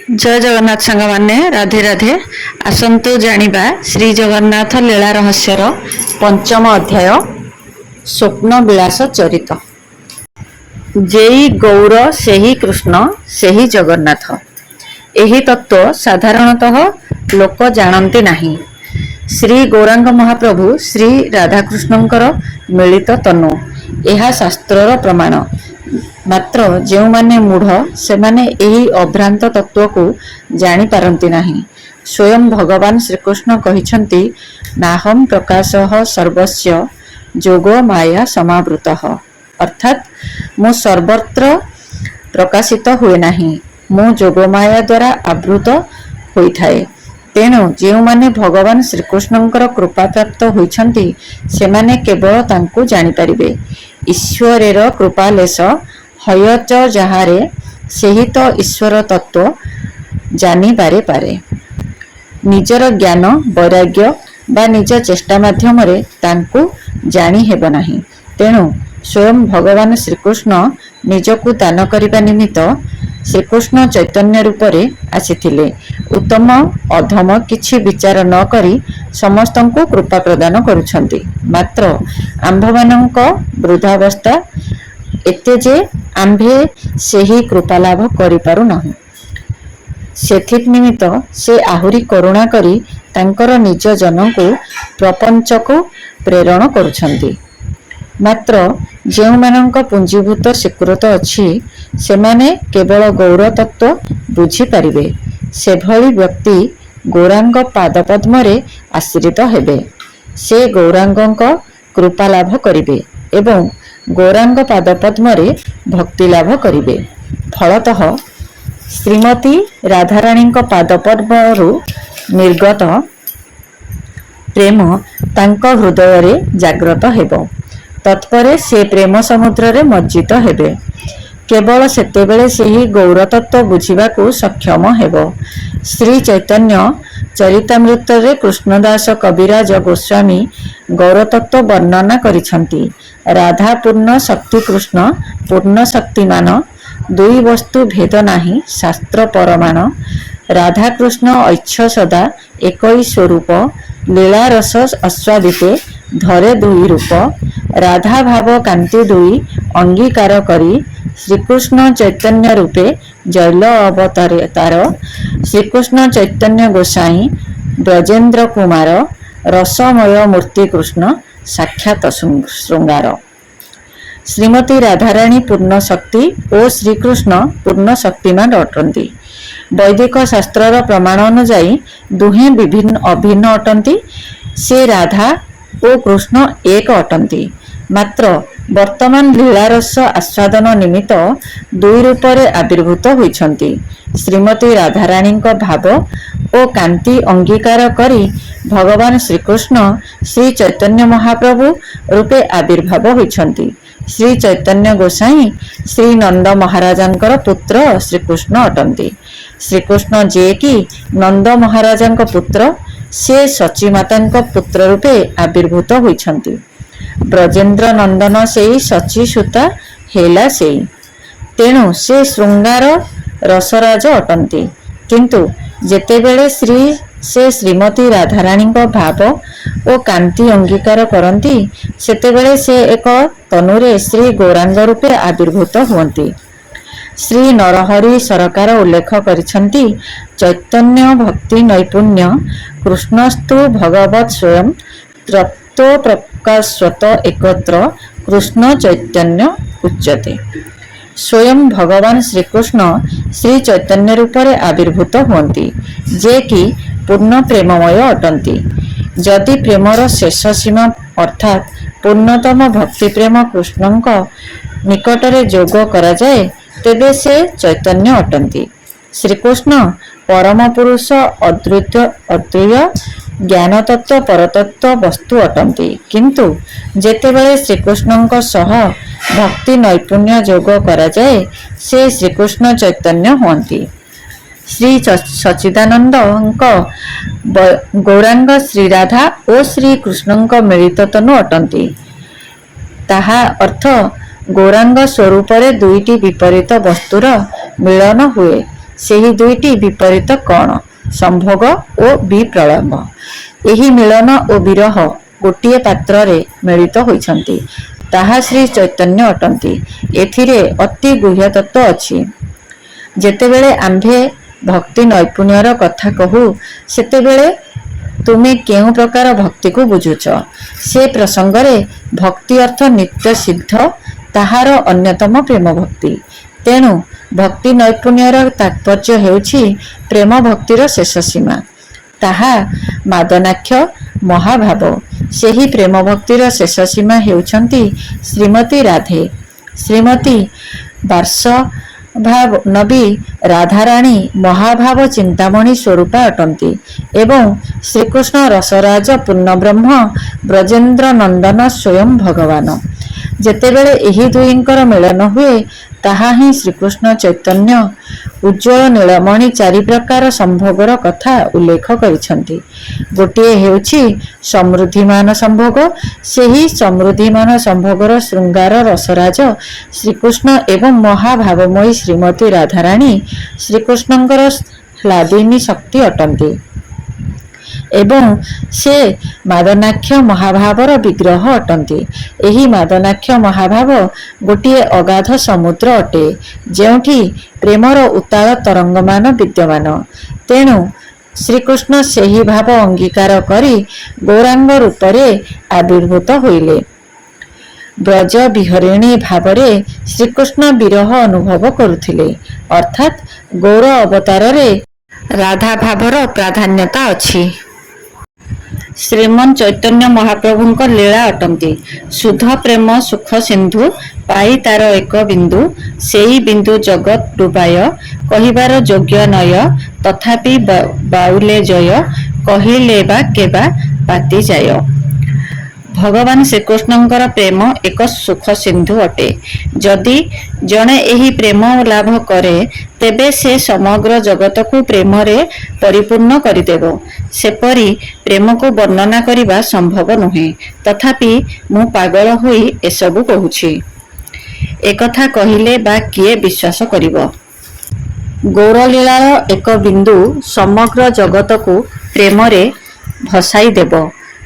जय जगन्नाथ सांग माने राधे राधे। आसंतु जानिबा श्री जगन्नाथ लीला रहस्यर पंचम अध्याय स्वप्न विलास चरित। जेई गौर सेही कृष्ण सेही जगन्नाथ। एही तत्व साधारणतः लोक जानते नहीं। श्री गौरांग महाप्रभु श्री राधाकृष्णंकर मिलित तनु यह शास्त्रर प्रमाण। मात्र जो माने मूढ़ से माने एही अभ्रांत तत्व को जानी पारंती नहीं। स्वयं भगवान श्रीकृष्ण कहिछंती नाहम प्रकाशः सर्वस्य जोगो माया समावृतः। अर्थात मु सर्वत्र प्रकाशित हुए नहीं, मु जोगमाया द्वारा आवृत होइथाए। तेणु जो माने भगवान श्रीकृष्णंकर कृपा प्राप्त होइछंती सेमाने केवल तांको जानी पारिबे। ईश्वरेर कृपालेश हयच जहारे सेही तो ईश्वर तत्व जानी बारे पारे। निजर ज्ञान वैराग्य बा निज चेष्टा माध्यम रे तांको जानी हेब नाही। तेणु स्वयं भगवान श्रीकृष्ण निजकु दान करिबा निमित्त श्रीकृष्ण चैतन्य रूप रे आसीथिले। उत्तम अधम किछि विचार न करी समस्तंको कृपा प्रदान करुछंती। मात्र आंभमानंक वृद्धावस्था एते जे आंभे सेही कृपा लाभ करि पारु नाही। सेथिक निमित्त से आहुरी करुणा करी तांकर निज जनकु प्रपंचकु प्रेरण करुछंती। मात्र जेउ मानंक पुंजीभूत स्वीकृत अछि सेमाने केवल गौर तत्व बुझी पारिबे। से भली व्यक्ति गौरांग पादपद्म रे आश्रित हेबे। से गौरांगक कृपा लाभ करिबे एवं गौरांग पादपद्म रे भक्ति लाभ करिबे। फलतः श्रीमती राधाराणीक पादपद्मरु निर्गत प्रेम तांक हृदय रे जाग्रत हेबो। तत्परे से प्रेम समुद्र रे मज्जित हेबे। केवल सेतेबेले सेही गौर तत्व बुझिबाकू सक्षम हेबो। श्री चैतन्य चरितामृत रे कृष्णदास कविराज गोस्वामी गौर तत्व वर्णना करिछंती। राधा पूर्ण शक्ति कृष्ण पूर्ण शक्तिमान दुई वस्तु भेद नाही शास्त्र परमाण। राधा कृष्ण ऐच्छ सदा एकई स्वरूप लीला रस आस्वादिते धरे दुई रूप। राधा भाव कांति दुई अंगीकार करी श्रीकृष्ण चैतन्य रूपे जैल अवतार। श्रीकृष्ण चैतन्य गोसाई ब्रजेन्द्र कुमार रसमय मूर्ति कृष्ण साक्षात श्रृंगार। श्रीमती राधाराणी पूर्ण शक्ति और श्रीकृष्ण पूर्ण शक्तिमान अटंती। वैदिक शास्त्रर प्रमाण अनुजाई दुहे विभिन्न अभिन्न अटंती। से राधा और कृष्ण एक अटंती। मात्र वर्तमान लीलारस आस्वादन निमित्त दुई रूपरे आविर्भूत होइछंती। श्रीमती राधाराणी भाव और कांति अंगीकार करी भगवान श्रीकृष्ण श्री चैतन्य महाप्रभु रूपे आविर्भाव होइछंती। श्री चैतन्य गोसाई श्री नंद महाराजंकर पुत्र श्रीकृष्ण अटंती। श्रीकृष्ण जे कि नंद महाराजंक पुत्र से सची मातांक पुत्र रूपे आविर्भूत होइछंती। ब्रजेन्द्र नंदन सेई सची सुता हेला सेई। तेणु से श्रृंगार रसराज अटंती। किंतु जेतेबेले से श्रीमती राधाराणी भाव और कांति अंगीकार करती सेतेबेले से एक तनुरे श्री गौरांग रूपे आविर्भूत हुअन्ति। श्री नरहरि सरकार उल्लेख करिछन्ति चैतन्य भक्ति नैपुण्य कृष्णस्तु भगवत स्वयं तत्व प्रकाशत एकत्र कृष्ण चैतन्य उच्यते। स्वयं भगवान श्रीकृष्ण श्री चैतन्य रूपरे आविर्भूत हुअन्ति जे कि पूर्ण प्रेममय अटंती। जदि प्रेमर शेष सीमा अर्थात पूर्णतम भक्ति प्रेम कृष्णंक निकटरे जोग करा जाए तेबे से चैतन्य अटंती। श्रीकृष्ण परम पुरुष अद्वैय ज्ञान तत्व परतत्व वस्तु अटंती। किंतु जेतेबेले श्रीकृष्णंक सह भक्ति नैपुण्य जोग करा जाए से श्रीकृष्ण चैतन्य हुअन्ति। श्री सच्चिदानंद गौरांग श्री राधा और श्री कृष्णंक मिलित तनु अटंती। ताहा अर्थ गौरांग स्वरूप दुईटी विपरीत वस्तुर मिलन हुए। ସେହି ଦୁଇଟି ବିପରୀତ କ'ଣ? ସମ୍ଭୋଗ ଓ ବିପ୍ରଳମ୍ବ। ଏହି ମିଳନ ଓ ବିରହ ଗୋଟିଏ ପାତ୍ରରେ ମିଳିତ ହୋଇଛନ୍ତି, ତାହା ଶ୍ରୀ ଚୈତନ୍ୟ ଅଟନ୍ତି। ଏଥିରେ ଅତି ଗୁହ୍ୟ ତତ୍ତ୍ୱ ଅଛି। ଯେତେବେଳେ ଆମ୍ଭେ ଭକ୍ତି ନୈପୁଣ୍ୟର କଥା କହୁ, ସେତେବେଳେ ତୁମେ କେଉଁ ପ୍ରକାର ଭକ୍ତିକୁ ବୁଝୁଛ? ସେ ପ୍ରସଙ୍ଗରେ ଭକ୍ତି ଅର୍ଥ ନିତ୍ୟ ସିଦ୍ଧ, ତାହାର ଅନ୍ୟତମ ପ୍ରେମ ଭକ୍ତି। ତେଣୁ ଭକ୍ତି ନୈପୁଣ୍ୟର ତାତ୍ପର୍ଯ୍ୟ ହେଉଛି ପ୍ରେମ ଭକ୍ତିର ଶେଷ ସୀମା, ତାହା ମାଦନାକ୍ଷ ମହାଭାବ। ସେହି ପ୍ରେମ ଭକ୍ତିର ଶେଷ ସୀମା ହେଉଛନ୍ତି ଶ୍ରୀମତୀ ରାଧେ। ଶ୍ରୀମତୀ ବାର୍ଷଭାନବୀ ରାଧାରାଣୀ ମହାଭାବ ଚିନ୍ତାମଣି ସ୍ୱରୂପା ଅଟନ୍ତି ଏବଂ ଶ୍ରୀକୃଷ୍ଣ ରସରାଜ ପୂର୍ଣ୍ଣବ୍ରହ୍ମ ବ୍ରଜେନ୍ଦ୍ର ନନ୍ଦନ ସ୍ୱୟଂ ଭଗବାନ। ଯେତେବେଳେ ଏହି ଦୁହିଁଙ୍କର ମିଳନ ହୁଏ, ତାହା ହିଁ ଶ୍ରୀକୃଷ୍ଣ ଚୈତନ୍ୟ ଉଜ୍ଜ୍ୱଳ ନୀଳମଣି ଚାରି ପ୍ରକାର ସମ୍ଭୋଗର କଥା ଉଲ୍ଲେଖ କରିଛନ୍ତି। ଗୋଟିଏ ହେଉଛି ସମୃଦ୍ଧିମାନ ସମ୍ଭୋଗ। ସେହି ସମୃଦ୍ଧିମାନ ସମ୍ଭୋଗର ଶୃଙ୍ଗାର ରସରାଜ ଶ୍ରୀକୃଷ୍ଣ ଏବଂ ମହାଭାବମୟୀ ଶ୍ରୀମତୀ ରାଧାରାଣୀ ଶ୍ରୀକୃଷ୍ଣଙ୍କର ହ୍ଲାଦିନୀ ଶକ୍ତି ଅଟନ୍ତି ଏବଂ ସେ ମାଦନାକ୍ଷ ମହାଭାବର ବିଗ୍ରହ ଅଟନ୍ତି। ଏହି ମାଦନାକ୍ଷ ମହାଭାବ ଗୋଟିଏ ଅଗାଧ ସମୁଦ୍ର ଅଟେ, ଯେଉଁଠି ପ୍ରେମର ଉତ୍ତାଳ ତରଙ୍ଗମାନ ବିଦ୍ୟମାନ। ତେଣୁ ଶ୍ରୀକୃଷ୍ଣ ସେହି ଭାବ ଅଙ୍ଗୀକାର କରି ଗୌରାଙ୍ଗ ରୂପରେ ଆବିର୍ଭୂତ ହୋଇଲେ। ବ୍ରଜ ବିହରିଣୀ ଭାବରେ ଶ୍ରୀକୃଷ୍ଣ ବିରହ ଅନୁଭବ କରୁଥିଲେ, ଅର୍ଥାତ୍ ଗୌର ଅବତାରରେ ରାଧା ଭାବର ପ୍ରାଧାନ୍ୟତା ଅଛି। ଶ୍ରୀମନ୍ ଚୈତନ୍ୟ ମହାପ୍ରଭୁଙ୍କ ଲୀଳା ଅଟନ୍ତି। ଶୁଦ୍ଧ ପ୍ରେମ ସୁଖ ସିନ୍ଧୁ ପାଇ ତାର ଏକ ବିନ୍ଦୁ, ସେଇ ବିନ୍ଦୁ ଜଗତ୍ ଡୁବାୟ, କହିବାର ଯୋଗ୍ୟ ନୟ, ତଥାପି ବାଉଲେ ଜୟ, କହିଲେ ବା କେବା ପାତି ଯାୟ। ଭଗବାନ ଶ୍ରୀକୃଷ୍ଣଙ୍କର ପ୍ରେମ ଏକ ସୁଖ ସିନ୍ଧୁ ଅଟେ। ଯଦି ଜଣେ ଏହି ପ୍ରେମ ଲାଭ କରେ, ତେବେ ସେ ସମଗ୍ର ଜଗତକୁ ପ୍ରେମରେ ପରିପୂର୍ଣ୍ଣ କରିଦେବ। ସେପରି ପ୍ରେମକୁ ବର୍ଣ୍ଣନା କରିବା ସମ୍ଭବ ନୁହେଁ, ତଥାପି ମୁଁ ପାଗଳ ହୋଇ ଏସବୁ କହୁଛି। ଏକଥା କହିଲେ ବା କିଏ ବିଶ୍ୱାସ କରିବ? ଗୌରଲୀଳାର ଏକ ବିନ୍ଦୁ ସମଗ୍ର ଜଗତକୁ ପ୍ରେମରେ ଭସାଇ ଦେବ।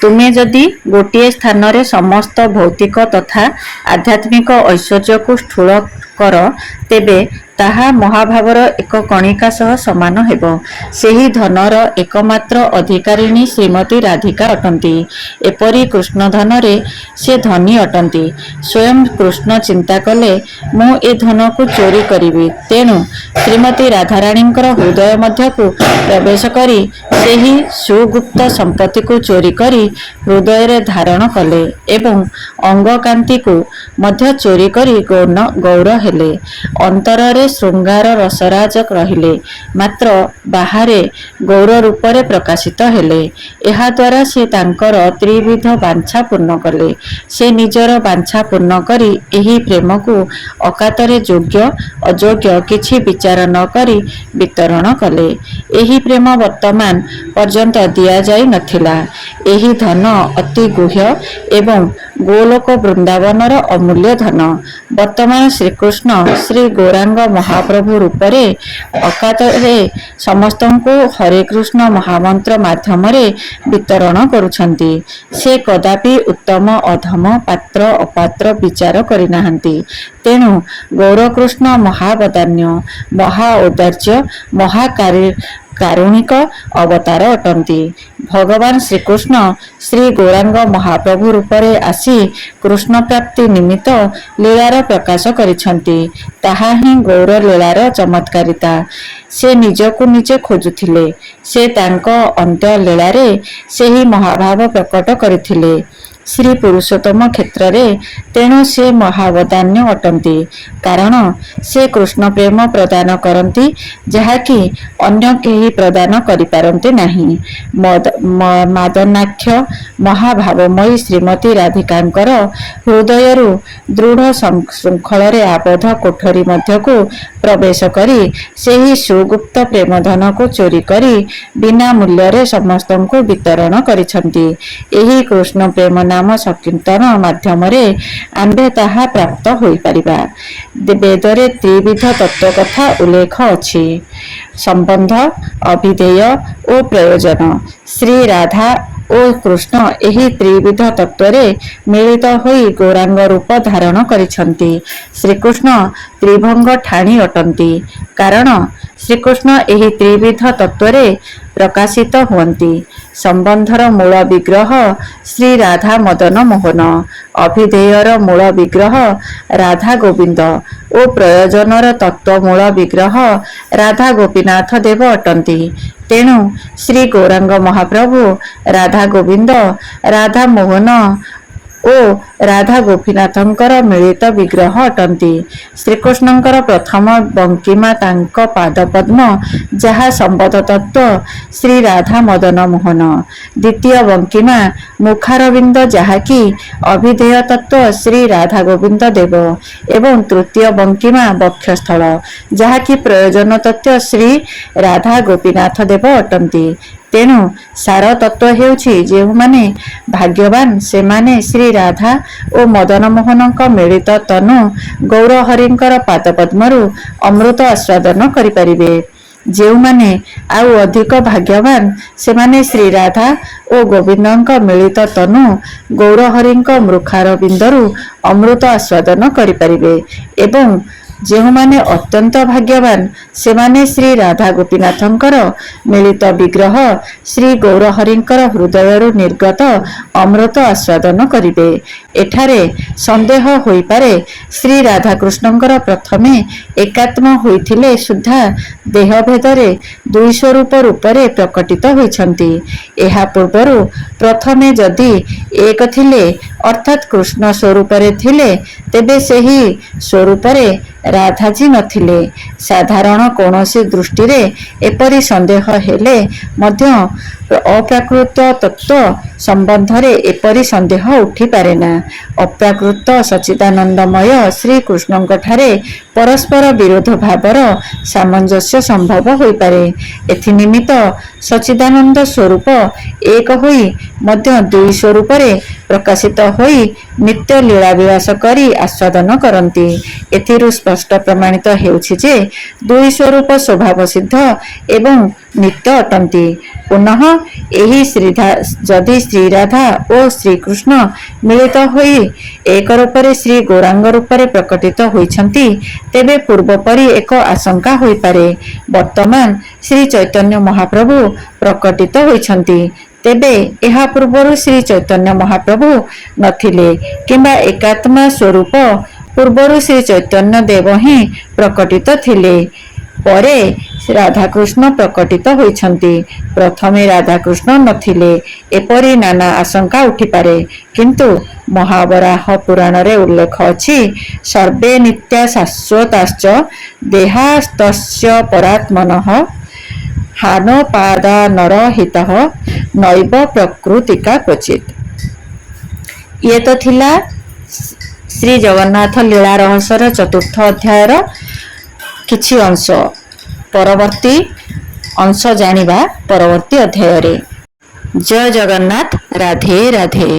ତୁମେ ଯଦି ଗୋଟିଏ ସ୍ଥାନରେ ସମସ୍ତ ଭୌତିକ ତଥା ଆଧ୍ୟାତ୍ମିକ ଐଶ୍ୱର୍ଯ୍ୟକୁ ସ୍ଥୂଳ କର, ତେବେ ତାହା ମହାଭାବର ଏକ କଣିକା ସହ ସମାନ ହେବ। ସେହି ଧନର ଏକମାତ୍ର ଅଧିକାରିଣୀ ଶ୍ରୀମତୀ ରାଧିକା ଅଟନ୍ତି। ଏପରି କୃଷ୍ଣଧନରେ ସେ ଧନୀ ଅଟନ୍ତି। ସ୍ୱୟଂ କୃଷ୍ଣ ଚିନ୍ତା କଲେ, ମୁଁ ଏ ଧନକୁ ଚୋରି କରିବି। ତେଣୁ ଶ୍ରୀମତୀ ରାଧାରାଣୀଙ୍କର ହୃଦୟ ମଧ୍ୟକୁ ପ୍ରବେଶ କରି ସେହି ସୁଗୁପ୍ତ ସମ୍ପତ୍ତିକୁ ଚୋରି କରି ହୃଦୟରେ ଧାରଣ କଲେ ଏବଂ ଅଙ୍ଗକାନ୍ତିକୁ ମଧ୍ୟ ଚୋରି କରି ଗୌର ହେଲେ। ଅନ୍ତରରେ ଶୃଙ୍ଗାର ରସରାଜ ରହିଲେ, ମାତ୍ର ବାହାରେ ଗୌର ରୂପରେ ପ୍ରକାଶିତ ହେଲେ। ଏହାଦ୍ୱାରା ସେ ତାଙ୍କର ତ୍ରିବିଧ ବାଞ୍ଛା ପୂର୍ଣ୍ଣ କଲେ। ସେ ନିଜର ବାଞ୍ଛା ପୂର୍ଣ୍ଣ କରି ଏହି ପ୍ରେମକୁ ଅକାତରେ ଯୋଗ୍ୟ ଅଯୋଗ୍ୟ କିଛି ବିଚାର ନ କରି ବିତରଣ କଲେ। ଏହି ପ୍ରେମ ବର୍ତ୍ତମାନ ପର୍ଯ୍ୟନ୍ତ ଦିଆଯାଇ ନଥିଲା। ଏହି ଧନ ଅତି ଗୁହ୍ୟ ଏବଂ ଗୋଲୋକ ବୃନ୍ଦାବନର ଅମୂଲ୍ୟ ଧନ ବର୍ତ୍ତମାନ ଶ୍ରୀକୃଷ୍ଣ ଶ୍ରୀ ଗୌରାଙ୍ଗ ମହାପ୍ରଭୁ ରୂପରେ ଅକାତରେ ସମସ୍ତଙ୍କୁ ହରେ କୃଷ୍ଣ ମହାମନ୍ତ୍ର ମାଧ୍ୟମରେ ବିତରଣ କରୁଛନ୍ତି। ସେ କଦାପି ଉତ୍ତମ ଅଧମ ପାତ୍ର ଅପାତ୍ର ବିଚାର କରିନାହାନ୍ତି। ତେଣୁ ଗୌରକୃଷ୍ଣ ମହାବଦାନ୍ୟ ମହା ଔଦାର୍ଯ୍ୟ କାରୁଣିକ ଅବତାର ଅଟନ୍ତି। ଭଗବାନ ଶ୍ରୀକୃଷ୍ଣ ଶ୍ରୀ ଗୌରାଙ୍ଗ ମହାପ୍ରଭୁ ରୂପରେ ଆସି କୃଷ୍ଣ ପ୍ରାପ୍ତି ନିମିତ୍ତ ଲୀଳାର ପ୍ରକାଶ କରିଛନ୍ତି। ତାହା ହିଁ ଗୌର ଲୀଳାର ଚମତ୍କାରିତା। ସେ ନିଜକୁ ନିଜେ ଖୋଜୁଥିଲେ। ସେ ତାଙ୍କ ଅନ୍ତ୍ୟ ଲୀଳାରେ ସେହି ମହାଭାବ ପ୍ରକଟ କରିଥିଲେ ଶ୍ରୀ ପୁରୁଷୋତ୍ତମ କ୍ଷେତ୍ରରେ। ତେଣୁ ସେ ମହାବଦାନ୍ୟ ଅଟନ୍ତି, କାରଣ ସେ କୃଷ୍ଣ ପ୍ରେମ ପ୍ରଦାନ କରନ୍ତି, ଯାହାକି ଅନ୍ୟ କେହି ପ୍ରଦାନ କରିପାରନ୍ତି ନାହିଁ। ମାଦନାକ୍ଷ ମହାଭାବମୟୀ ଶ୍ରୀମତୀ ରାଧିକାଙ୍କର ହୃଦୟରୁ ଦୃଢ଼ ଶୃଙ୍ଖଳରେ ଆବଦ୍ଧ କୋଠରୀ ମଧ୍ୟକୁ ପ୍ରବେଶ କରି ସେହି ସୁଗୁପ୍ତ ପ୍ରେମଧନକୁ ଚୋରି କରି ବିନା ମୂଲ୍ୟରେ ସମସ୍ତଙ୍କୁ ବିତରଣ କରିଛନ୍ତି। ଏହି କୃଷ୍ଣ ପ୍ରେମ ନାମ ସଂକୀର୍ତ୍ତନ ମାଧ୍ୟମରେ ଆମ୍ଭେ ତାହା ପ୍ରାପ୍ତ ହୋଇପାରିବା। ବେଦରେ ତ୍ରିବିଧ ତତ୍ତ୍ୱ କଥା ଉଲ୍ଲେଖ ଅଛି। ସମ୍ବନ୍ଧ, ଅଭିଧେୟ ଓ ପ୍ରୟୋଜନ। ଶ୍ରୀ ରାଧା ଓ କୃଷ୍ଣ ଏହି ତ୍ରିବିଧ ତତ୍ତ୍ୱରେ ମିଳିତ ହୋଇ ଗୌରାଙ୍ଗ ରୂପ ଧାରଣ କରିଛନ୍ତି। ଶ୍ରୀକୃଷ୍ଣ ତ୍ରିଭଙ୍ଗ ଠାଣି ଅଟନ୍ତି, କାରଣ ଶ୍ରୀକୃଷ୍ଣ ଏହି ତ୍ରିବିଧ ତତ୍ତ୍ୱରେ ପ୍ରକାଶିତ ହୁଅନ୍ତି। ସମ୍ବନ୍ଧର ମୂଳ ବିଗ୍ରହ ଶ୍ରୀ ରାଧା ମଦନ ମୋହନ, ଅଭିଧେୟର ମୂଳ ବିଗ୍ରହ ରାଧା ଗୋବିନ୍ଦ ଓ ପ୍ରୟୋଜନର ତତ୍ତ୍ୱ ମୂଳ ବିଗ୍ରହ ରାଧା ଗୋପୀନାଥ ଦେବ ଅଟନ୍ତି। ତେଣୁ ଶ୍ରୀ ଗୌରାଙ୍ଗ ମହାପ୍ରଭୁ ରାଧା ଗୋବିନ୍ଦ, ରାଧା ମୋହନ ଓ ରାଧା ଗୋପୀନାଥଙ୍କର ମିଳିତ ବିଗ୍ରହ ଅଟନ୍ତି। ଶ୍ରୀକୃଷ୍ଣଙ୍କର ପ୍ରଥମ ବଙ୍କିମା ତାଙ୍କ ପାଦପଦ୍ମ, ଯାହା ସମ୍ବନ୍ଧ ତତ୍ତ୍ୱ ଶ୍ରୀ ରାଧା ମଦନ ମୋହନ। ଦ୍ୱିତୀୟ ବଙ୍କିମା ମୁଖାରବିନ୍ଦ, ଯାହାକି ଅଭିଧେୟ ତତ୍ତ୍ୱ ଶ୍ରୀ ରାଧା ଗୋବିନ୍ଦ ଦେବ ଏବଂ ତୃତୀୟ ବଙ୍କିମା ବକ୍ଷସ୍ଥଳ, ଯାହାକି ପ୍ରୟୋଜନ ତତ୍ତ୍ୱ ଶ୍ରୀ ରାଧା ଗୋପୀନାଥ ଦେବ ଅଟନ୍ତି। ତେଣୁ ସାର ତତ୍ତ୍ୱ ହେଉଛି, ଯେଉଁମାନେ ଭାଗ୍ୟବାନ ସେମାନେ ଶ୍ରୀ ରାଧା ଓ ମଦନ ମୋହନଙ୍କ ମିଳିତ ତନୁ ଗୌରହରିଙ୍କର ପାଦପଦ୍ମରୁ ଅମୃତ ଆସ୍ୱାଦନ କରିପାରିବେ। ଯେଉଁମାନେ ଆଉ ଅଧିକ ଭାଗ୍ୟବାନ ସେମାନେ ଶ୍ରୀ ରାଧା ଓ ଗୋବିନ୍ଦଙ୍କ ମିଳିତ ତନୁ ଗୌରହରିଙ୍କ ମୁଖାରବିନ୍ଦରୁ ଅମୃତ ଆସ୍ୱାଦନ କରିପାରିବେ ଏବଂ ଯେଉଁମାନେ ଅତ୍ୟନ୍ତ ଭାଗ୍ୟବାନ ସେମାନେ ଶ୍ରୀ ରାଧା ଗୋପୀନାଥଙ୍କର ମିଳିତ ବିଗ୍ରହ ଶ୍ରୀ ଗୌରହରିଙ୍କର ହୃଦୟରୁ ନିର୍ଗତ ଅମୃତ ଆସ୍ୱାଦନ କରିବେ। ଏଠାରେ ସନ୍ଦେହ ହୋଇପାରେ, ଶ୍ରୀ ରାଧାକୃଷ୍ଣଙ୍କର ପ୍ରଥମେ ଏକାତ୍ମ ହୋଇଥିଲେ ସୁଦ୍ଧା ଦେହଭେଦରେ ଦୁଇ ସ୍ୱରୂପ ରୂପରେ ପ୍ରକଟିତ ହୋଇଛନ୍ତି। ଏହା ପୂର୍ବରୁ ପ୍ରଥମେ ଯଦି ଏକ ଥିଲେ ଅର୍ଥାତ୍ କୃଷ୍ଣ ସ୍ୱରୂପରେ ଥିଲେ, ତେବେ ସେହି ସ୍ୱରୂପରେ ରାଧାଜୀ ନଥିଲେ। ସାଧାରଣ କୌଣସି ଦୃଷ୍ଟିରେ ଏପରି ସନ୍ଦେହ ହେଲେ ମଧ୍ୟ ଅପ୍ରାକୃତ ତତ୍ତ୍ୱ ସମ୍ବନ୍ଧରେ ଏପରି ସନ୍ଦେହ ଉଠିପାରେନା। ଅପ୍ରାକୃତ ସଚ୍ଚିଦାନନ୍ଦମୟ ଶ୍ରୀକୃଷ୍ଣଙ୍କଠାରେ ପରସ୍ପର ବିରୋଧ ଭାବର ସାମଞ୍ଜସ୍ୟ ସମ୍ଭବ ହୋଇପାରେ। ଏଥିନିମିତ୍ତ ସଚ୍ଚିଦାନନ୍ଦ ସ୍ୱରୂପ ଏକ ହୋଇ ମଧ୍ୟ ଦୁଇ ସ୍ୱରୂପରେ ପ୍ରକାଶିତ ହୋଇ ନିତ୍ୟ ଲୀଳାବିଳାସ କରି ଆସ୍ୱାଦନ କରନ୍ତି। ଏଥିରୁ ସ୍ପଷ୍ଟ ପ୍ରମାଣିତ ହେଉଛି ଯେ ଦୁଇ ସ୍ୱରୂପ ସ୍ୱଭାବସିଦ୍ଧ ଏବଂ ନିତ୍ୟ ଅଟନ୍ତି। ପୁନଃ ଏହି ଯଦି ଶ୍ରୀରାଧା ଓ ଶ୍ରୀକୃଷ୍ଣ ମିଳିତ ହୋଇ ଏକ ରୂପରେ ଶ୍ରୀ ଗୌରାଙ୍ଗ ରୂପରେ ପ୍ରକଟିତ ହୋଇଛନ୍ତି, ତେବେ ପୂର୍ବପରି ଏକ ଆଶଙ୍କା ହୋଇପାରେ। ବର୍ତ୍ତମାନ ଶ୍ରୀ ଚୈତନ୍ୟ ମହାପ୍ରଭୁ ପ୍ରକଟିତ ହୋଇଛନ୍ତି, ତେବେ ଏହା ପୂର୍ବରୁ ଶ୍ରୀ ଚୈତନ୍ୟ ମହାପ୍ରଭୁ ନଥିଲେ କିମ୍ବା ଏକାତ୍ମା ସ୍ୱରୂପ ପୂର୍ବରୁ ଶ୍ରୀ ଚୈତନ୍ୟ ଦେବ ହିଁ ପ୍ରକଟିତ ଥିଲେ। ପରେ ରାଧାକୃଷ୍ଣ ପ୍ରକଟିତ ହୋଇଛନ୍ତି, ପ୍ରଥମେ ରାଧାକୃଷ୍ଣ ନଥିଲେ, ଏପରି ନାନା ଆଶଙ୍କା ଉଠିପାରେ। କିନ୍ତୁ ମହାବରାହ ପୁରାଣରେ ଉଲ୍ଲେଖ ଅଛି, ସର୍ବେ ନିତ୍ୟା ଶାଶ୍ୱତାଶ୍ଚ ଦେହାସ୍ତସ୍ୟ ପରାତ୍ମନଃ ହାନୋପାଦାନରହିତଃ ନୈବ ପ୍ରକୃତିକା କ୍ୱଚିତ୍। ଇଏ ତ ଥିଲା ଶ୍ରୀ ଜଗନ୍ନାଥ ଲୀଳା ରହସ୍ୟର ଚତୁର୍ଥ ଅଧ୍ୟାୟର କିଛି ଅଂଶ। ପରବର୍ତ୍ତୀ ଅଂଶ ଜାଣିବା ପରବର୍ତ୍ତୀ ଅଧ୍ୟାୟରେ। ଜୟ ଜଗନ୍ନାଥ। ରାଧେ ରାଧେ।